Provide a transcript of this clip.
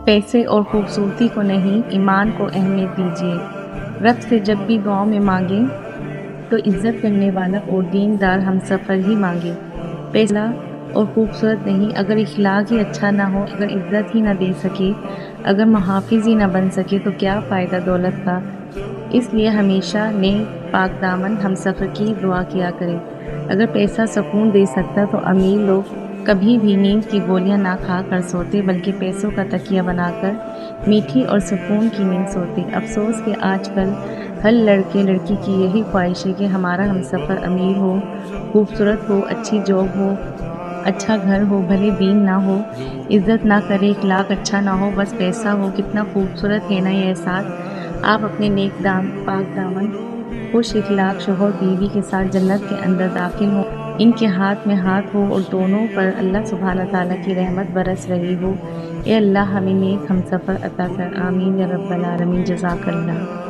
پیسے اور خوبصورتی کو نہیں، ایمان کو اہمیت دیجیے۔ رب سے جب بھی دعاؤں میں مانگیں تو عزت کرنے والا اور دیندار ہمسفر ہی مانگے۔ پیسہ اور خوبصورت نہیں، اگر اخلاق ہی اچھا نہ ہو، اگر عزت ہی نہ دے سکے، اگر محافظ ہی نہ بن سکے تو کیا فائدہ دولت کا۔ اس لیے ہمیشہ نیک پاک دامن ہمسفر کی دعا کیا کرے۔ اگر پیسہ سکون دے سکتا تو امیر لوگ کبھی بھی نیند کی گولیاں نہ کھا کر سوتے، بلکہ پیسوں کا تکیہ بنا کر میٹھی اور سکون کی نیند سوتے۔ افسوس کہ آج کل ہر لڑکے لڑکی کی یہی خواہش ہے کہ ہمارا ہمسفر امیر ہو، خوبصورت ہو، اچھی جاب ہو، اچھا گھر ہو، بھلے دین نہ ہو، عزت نہ کرے، اخلاق اچھا نہ ہو، بس پیسہ ہو۔ کتنا خوبصورت ہے نا یہ احساس۔ آپ اپنے نیک پاک دامن خوش اخلاق شوہر بیوی کے ساتھ جنت کے اندر داخل ہوں، ان کے ہاتھ میں ہاتھ ہو اور دونوں پر اللہ سبحانہ تعالیٰ کی رحمت برس رہی ہو۔ اے اللہ ہمیں نیک ہمسفر عطا کر، آمین یا رب العالمین۔ جزاک اللہ۔